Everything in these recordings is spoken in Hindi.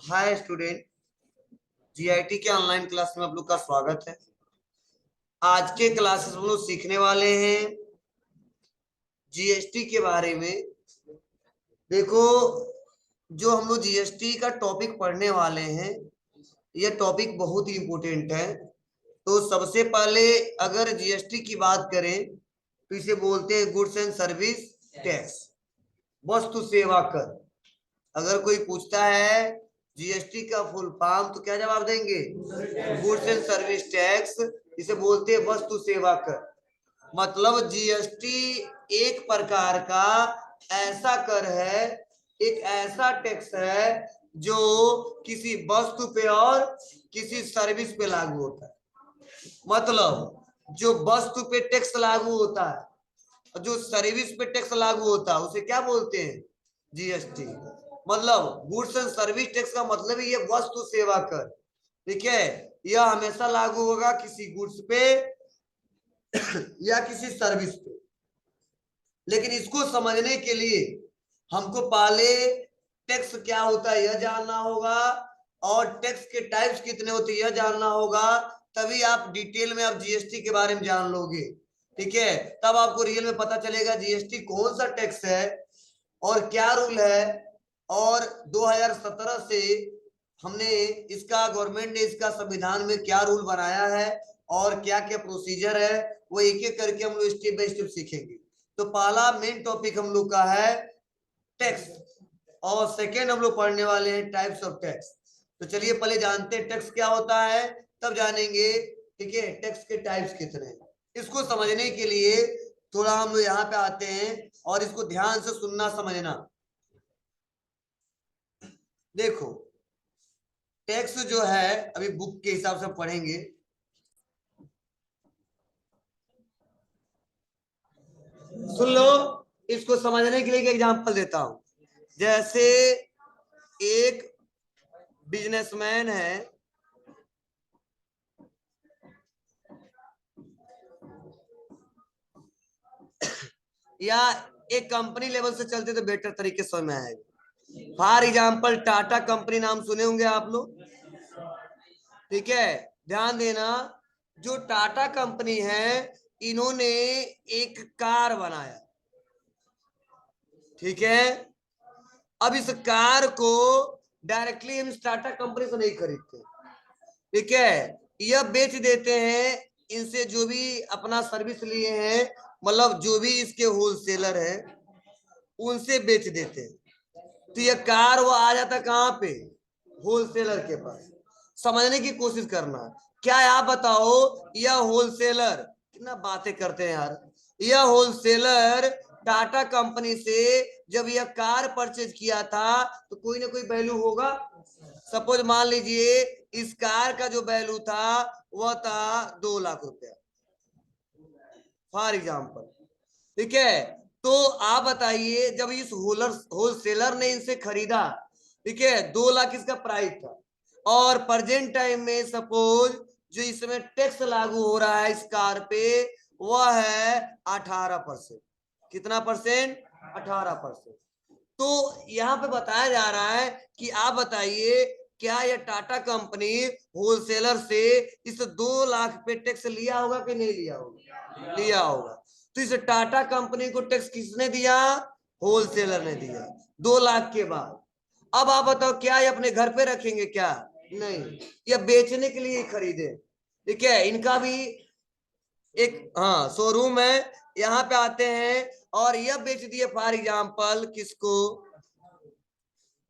हाय स्टूडेंट, जीआईटी के ऑनलाइन क्लास में आप लोग का स्वागत है। आज के क्लासेस हम लोग सीखने वाले हैं जीएसटी के बारे में। देखो, जो हम लोग जीएसटी का टॉपिक पढ़ने वाले हैं, यह टॉपिक बहुत ही इम्पोर्टेंट है। तो सबसे पहले अगर जीएसटी की बात करें तो इसे बोलते हैं गुड्स एंड सर्विस टैक्स, वस्तु सेवा कर। अगर कोई पूछता है जीएसटी का फुल फॉर्म तो क्या जवाब देंगे? Goods and service tax. इसे बोलते हैं वस्तु सेवा कर। मतलब जीएसटी एक प्रकार का ऐसा कर है, एक ऐसा टैक्स है जो किसी वस्तु पे और किसी सर्विस पे लागू होता है। मतलब जो वस्तु पे टैक्स लागू होता है और जो सर्विस पे टैक्स लागू होता है उसे क्या बोलते हैं? जीएसटी। मतलब गुड्स एंड सर्विस टैक्स का मतलब ही ये वस्तु सेवा कर। ठीक है, यह हमेशा लागू होगा किसी गुड्स पे या किसी सर्विस पे। लेकिन इसको समझने के लिए हमको पहले टैक्स क्या होता है यह जानना होगा, और टैक्स के टाइप्स कितने होते हैं यह जानना होगा। तभी आप डिटेल में आप जीएसटी के बारे में जान लोगे। ठीक है, तब आपको रियल में पता चलेगा जीएसटी कौन सा टैक्स है और क्या रूल है। और 2017 से हमने इसका, गवर्नमेंट ने इसका संविधान में क्या रूल बनाया है और क्या क्या प्रोसीजर है, वो एक एक करके हम लोग स्टेप बाय स्टेप सीखेंगे। तो पहला मेन टॉपिक हम लोग का है टैक्स, और सेकेंड हम लोग पढ़ने वाले हैं टाइप्स ऑफ टैक्स। तो चलिए पहले जानते हैं टैक्स क्या होता है, तब जानेंगे ठीक है टैक्स के टाइप्स कितने हैं। इसको समझने के लिए थोड़ा हम लोग यहाँ पे आते हैं और इसको ध्यान से सुनना समझना। देखो, टैक्स जो है अभी बुक के हिसाब से पढ़ेंगे। सुन लो, इसको समझने के लिए एक एग्जांपल देता हूं। जैसे एक बिजनेसमैन है, या एक कंपनी लेवल से चलते तो बेटर तरीके समझ में आएगा। फॉर एग्जाम्पल टाटा कंपनी नाम सुने होंगे आप लोग। ठीक है, ध्यान देना, जो टाटा कंपनी है इन्होंने एक कार बनाया। ठीक है, अब इस कार को डायरेक्टली हम टाटा कंपनी से नहीं खरीदते। ठीक है, यह बेच देते हैं इनसे जो भी अपना सर्विस लिए हैं, मतलब जो भी इसके होलसेलर है उनसे बेच देते हैं। तो यह कार वो आ जाता कहां पे? होलसेलर के पास। समझने की कोशिश करना। क्या आप बताओ, यह होलसेलर, कितना बातें करते हैं यार, यह होलसेलर टाटा कंपनी से जब यह कार परचेज किया था तो कोई ना कोई वैल्यू होगा। सपोज मान लीजिए इस कार का जो वैल्यू था वह था 2 लाख रुपया, फॉर एग्जाम्पल। ठीक है, तो आप बताइए जब इस होलसेलर ने इनसे खरीदा, ठीक है, 2 लाख इसका प्राइस था, और प्रेजेंट टाइम में सपोज जो इसमें टैक्स लागू हो रहा है इस कार पे वह है 18%। कितना परसेंट? 18%। तो यहाँ पे बताया जा रहा है कि आप बताइए क्या यह टाटा कंपनी होलसेलर से इस 2 लाख पे टैक्स लिया होगा कि नहीं लिया होगा? लिया होगा। तो इस टाटा कंपनी को टैक्स किसने दिया? होलसेलर ने दिया, 2 लाख के बाद। अब आप बताओ क्या ये अपने घर पे रखेंगे? क्या नहीं, या बेचने के लिए खरीदे। ठीक है, इनका भी एक हाँ शोरूम है, यहाँ पे आते हैं और यह बेच दिए फॉर एग्जाम्पल किसको?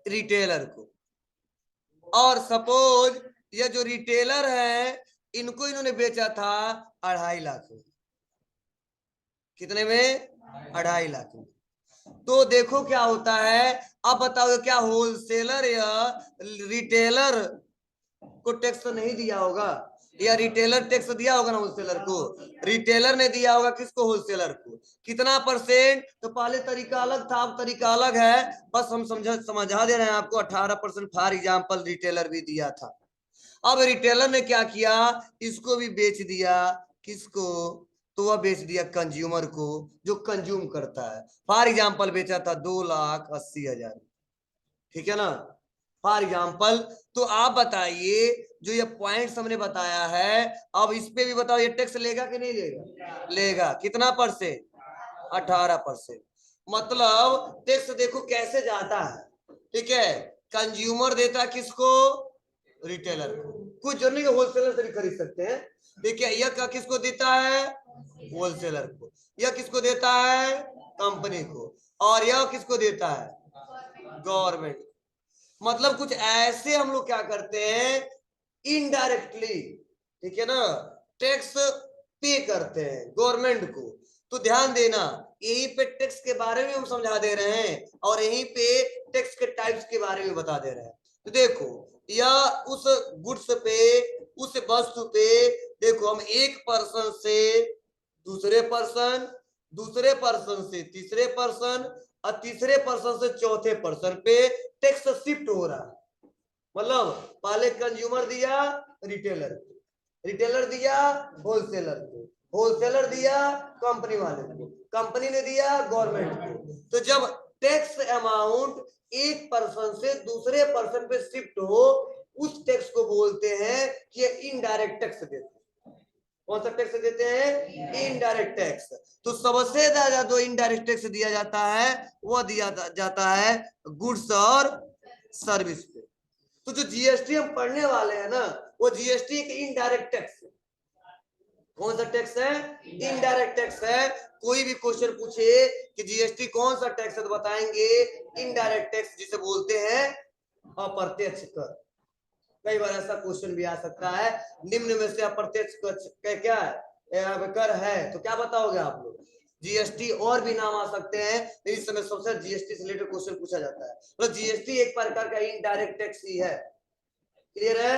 रिटेलर को। और सपोज ये जो रिटेलर है इनको इन्होंने बेचा था 2.5 लाख में। कितने में? 2.5 लाख में। तो देखो क्या होता है। अब बताओ क्या होलसेलर या रिटेलर को टैक्स तो नहीं दिया होगा, या रिटेलर टैक्स दिया होगा ना होलसेलर को? रिटेलर ने दिया होगा किसको? होलसेलर को। कितना परसेंट? तो पहले तरीका अलग था, अब तरीका अलग है, बस हम समझा दे रहे हैं आपको। 18% फॉर एग्जाम्पल रिटेलर भी दिया था। अब रिटेलर ने क्या किया, इसको भी बेच दिया। किसको? तो वह बेच दिया कंज्यूमर को, जो कंज्यूम करता है। फॉर एग्जाम्पल बेचा था 2,80,000। ठीक है ना? For example. तो आप बताइए जो ये पॉइंट्स हमने बताया है, अब इस पे भी बताओ ये टैक्स लेगा कि नहीं लेगा? लेगा। कितना % 18%। मतलब टैक्स देखो कैसे जाता है, ठीक है। कंज्यूमर देता है किसको? रिटेलर को। कुछ जो नहीं होलसेलर से भी खरीद सकते हैं, ठीक है। यह किसको देता है? होलसेलर को। यह किसको देता है? कंपनी को। और यह किसको देता है? गवर्नमेंट। मतलब कुछ ऐसे हम लोग क्या करते हैं, इनडायरेक्टली, ठीक है ना, टैक्स पे करते हैं गवर्नमेंट को। तो ध्यान देना, यहीं पे टैक्स के बारे में हम समझा दे रहे हैं और यहीं पे टैक्स के टाइप्स के बारे में बता दे रहे हैं। तो देखो, या उस गुड्स पे, उस वस्तु पे, देखो हम एक पर्सन से दूसरे पर्सन, दूसरे पर्सन से तीसरे पर्सन और तीसरे पर्सन से चौथे पर्सन पे टैक्स शिफ्ट हो रहा है। मतलब पहले कंज्यूमर दिया रिटेलर को, रिटेलर दिया होलसेलर को, होलसेलर दिया कंपनी वाले को, कंपनी ने दिया गवर्नमेंट को। तो जब टैक्स अमाउंट एक पर्सन से दूसरे पर्सन पे शिफ्ट हो, उस टैक्स को बोलते हैं कि इनडायरेक्ट टैक्स देते हैं। कौन सा टैक्स देते हैं? Indirect tax. तो सबसे ज्यादा जो इनडायरेक्ट टैक्स दिया जाता है वो दिया जाता है गुड्स और सर्विस पे। तो जो जीएसटी हम पढ़ने वाले हैं ना, वो जीएसटी एक इनडायरेक्ट टैक्स है। कौन सा टैक्स है? इनडायरेक्ट टैक्स है। कोई भी क्वेश्चन पूछे कि जीएसटी कौन सा टैक्स है, तो बताएंगे इनडायरेक्ट टैक्स, जिसे बोलते हैं अप्रत्यक्ष कर। कई बार ऐसा क्वेश्चन भी आ सकता है, निम्न में से अप्रत्यक्ष कर क्या है? कर है, तो क्या बताओगे आप लोग? जीएसटी और भी नाम आ सकते हैं, लेकिन इस समय सबसे जीएसटी से रिलेटेड क्वेश्चन पूछा जाता है। मतलब जीएसटी एक प्रकार का इनडायरेक्ट टैक्स ही है। क्लियर है?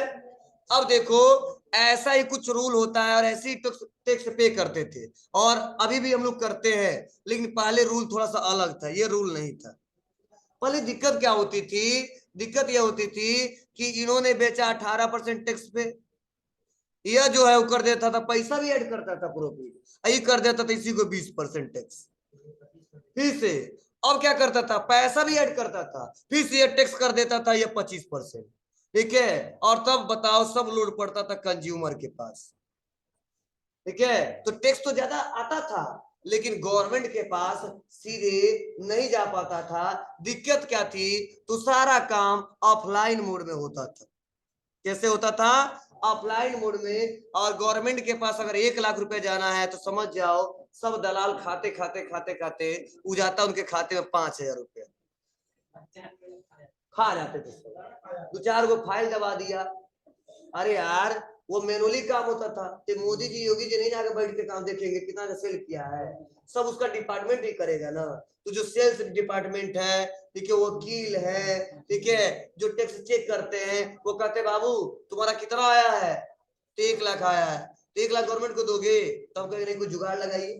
अब देखो, ऐसा ही कुछ रूल होता है और ऐसे ही टैक्स पे करते थे, और अभी भी हम लोग करते हैं, लेकिन पहले रूल थोड़ा सा अलग था, ये रूल नहीं था। पहले दिक्कत क्या होती थी? दिक्कत यह होती थी कि इन्होंने बेचा 18% टैक्स पे, यह जो है वो कर देता था, पैसा भी ऐड करता था प्रॉफिट, यही कर देता था इसी को 20% टैक्स। फिर से अब क्या करता था, पैसा भी ऐड करता था, फिर से ये टैक्स कर देता था ये 25%, ठीक है। और तब बताओ सब लोड पड़ता था कंज्यूमर के पास, ठीक है। तो टैक्स तो ज्यादा आता था, लेकिन गवर्नमेंट के पास सीधे नहीं जा पाता था। दिक्कत क्या थी? तो सारा काम ऑफलाइन मोड में होता था। कैसे होता था? ऑफलाइन मोड में। और गवर्नमेंट के पास अगर 1 लाख रुपए जाना है तो समझ जाओ सब दलाल खाते खाते खाते खाते उ जाता उनके खाते में 5,000 रुपया खा जाते थे। 2-4 गो फाइल दबा दिया। अरे यार, वो मैनुअली काम होता था, तो मोदी जी योगी जी नहीं जाकर बैठ के काम देखेंगे कितना सेल किया है, सब उसका डिपार्टमेंट ही करेगा ना। तो जो सेल्स डिपार्टमेंट है, ठीक है, वकील है, ठीक है, जो टैक्स चेक करते हैं, वो कहते बाबू तुम्हारा कितना आया है? तो 1 लाख आया है। तो 1 लाख गवर्नमेंट को दोगे? तब कहेंगे नहीं, कुछ जुगाड़ लगाइए,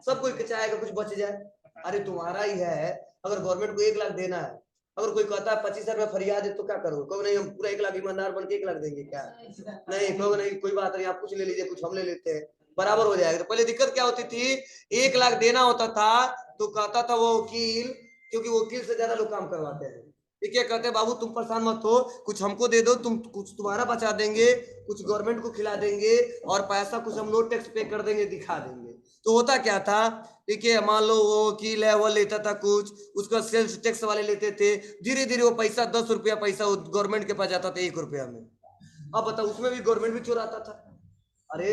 सब कुछ चाहेगा कुछ बच जाए। अरे तुम्हारा ही है, अगर गवर्नमेंट को 1 लाख देना है, अगर कोई कहता है 25,000 में फरियाद है तो क्या करो? कहो नहीं हम पूरा 1 लाख ईमानदार बन के 1 लाख देंगे क्या? नहीं, कहो नहीं कोई बात नहीं, आप कुछ ले लीजिए, कुछ हम ले लेते हैं, बराबर हो जाएगा। तो पहले दिक्कत क्या होती थी, 1 लाख देना होता था तो कहता था वो वकील, क्योंकि वकील से ज्यादा लोग काम करवाते हैं, ठीक है, कहते बाबू तुम परेशान मत हो, कुछ हमको दे दो, तुम कुछ तुम्हारा बचा देंगे, कुछ गवर्नमेंट को खिला देंगे, और पैसा कुछ हम लोग टैक्स पे कर देंगे, दिखा देंगे। तो होता क्या था, ठीक है, मान लो वो वकील है वो लेता था कुछ, उसका सेल्स टैक्स वाले लेते थे, धीरे धीरे वो पैसा 10 रुपया पैसा गवर्नमेंट के पास जाता था 1 रुपया में। अब बताओ उसमें भी गवर्नमेंट भी चुराता था। अरे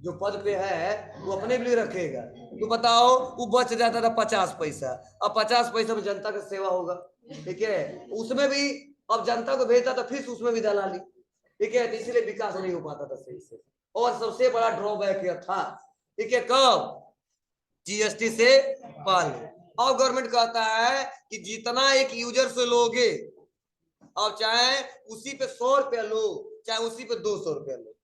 जो पद पे है वो अपने लिए रखेगा, तो बताओ वो बच जाता था 50 पैसा। अब 50 पैसा में जनता का सेवा होगा, ठीक है, उसमें भी अब जनता को भेजता था, फिर उसमें भी दलाली, ठीक है, इसलिए विकास नहीं हो पाता था सही से। और सबसे बड़ा ड्रॉबैक यह था, ठीक है, कब? जीएसटी से पहले। और गवर्नमेंट कहता है कि जितना एक यूजर से लोगे, और चाहे उसी पे 100 रुपया लो, चाहे उसी पे 200 रुपया लो,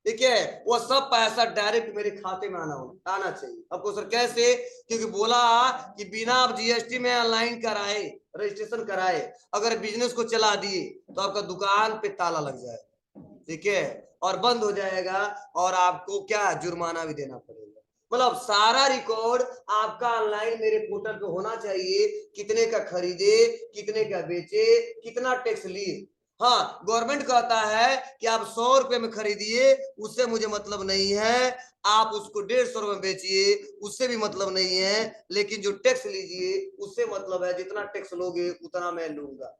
ठीक है, वो सब पैसा डायरेक्ट मेरे खाते में आना चाहिए। आपको सर कैसे? क्योंकि बोला कि बिना आप जीएसटी में ऑनलाइन कराए, रजिस्ट्रेशन कराए, अगर बिजनेस को चला दिए तो आपका दुकान पे ताला लग जाएगा, ठीक है, और बंद हो जाएगा, और आपको क्या जुर्माना भी देना पड़ेगा। मतलब सारा रिकॉर्ड आपका ऑनलाइन मेरे पोर्टल पे होना चाहिए, कितने का खरीदे, कितने का बेचे, कितना टैक्स लिए। हाँ, गवर्नमेंट कहता है कि आप 100 रुपए में खरीदिए, उससे मुझे मतलब नहीं है, आप उसको 150 में बेचिए, उससे भी मतलब नहीं है, लेकिन जो टैक्स लीजिए उससे मतलब है, जितना टैक्स लोगे उतना मैं लूंगा।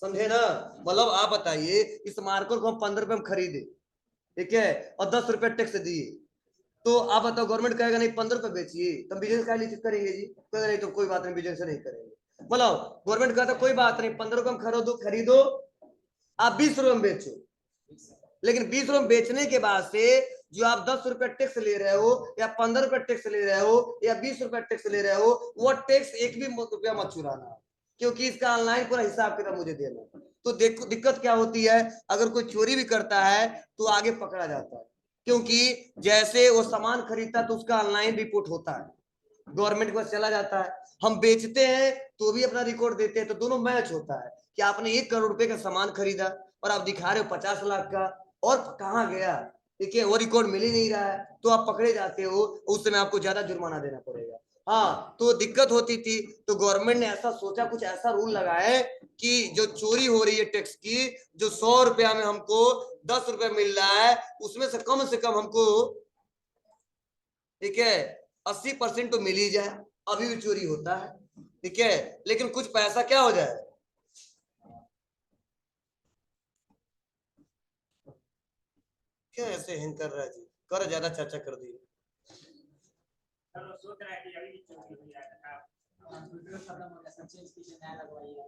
समझे ना? मतलब आप बताइए, इस मार्कर को हम 15 रुपए में खरीदे, ठीक है, और 10 रुपए टैक्स दिए, तो आप बताओ गवर्नमेंट कहेगा नहीं 15 रुपए बेचिए, तब बिजनेस का लिए करेंगे जी? कहेगा नहीं तो कोई बात नहीं, बिजनेस नहीं करेंगे। मतलब गवर्नमेंट कहता कोई बात नहीं, 15 रुपए में खरीदो खरीदो, आप 20 रुपए में बेचो, लेकिन 20 रुपए में बेचने के बाद से जो आप 10 रुपए टैक्स ले रहे हो, या 15 रुपए टैक्स ले रहे हो, या 20 रुपए टैक्स ले रहे हो, वो टैक्स एक भी रुपया मत चुराना, क्योंकि इसका ऑनलाइन पूरा हिसाब किताब मुझे देना। तो देखो दिक्कत क्या होती है, अगर कोई चोरी भी करता है तो आगे पकड़ा जाता है, क्योंकि जैसे वो सामान खरीदता है तो उसका ऑनलाइन रिपोर्ट होता है, गवर्नमेंट के पास चला जाता है। हम बेचते हैं तो भी अपना रिकॉर्ड देते हैं, तो दोनों मैच होता है कि आपने 1 करोड़ रुपए का सामान खरीदा और आप दिखा रहे हो 50 लाख का, और कहाँ गया, ठीक है, वो रिकॉर्ड मिल ही नहीं रहा है, तो आप पकड़े जाते हो, उस समय आपको ज्यादा जुर्माना देना पड़ेगा। हाँ, तो दिक्कत होती थी, तो गवर्नमेंट ने ऐसा सोचा, कुछ ऐसा रूल लगाए कि जो चोरी हो रही है टैक्स की, जो 100 रुपया में हमको 10 रुपए मिल रहा है, उसमें से कम हमको, ठीक है, 80% तो मिल ही जाए। अभी भी चोरी होता है, ठीक है, लेकिन कुछ पैसा क्या हो जाए। क्या ऐसे हैंग कर रहा है जी, कर ज्यादा चर्चा कर दी। सोच रहा है कि अभी चोरी हो जाएगा, कंप्यूटर खत्म हो गया, सब चेंज कीजिए, नया लगवाइए।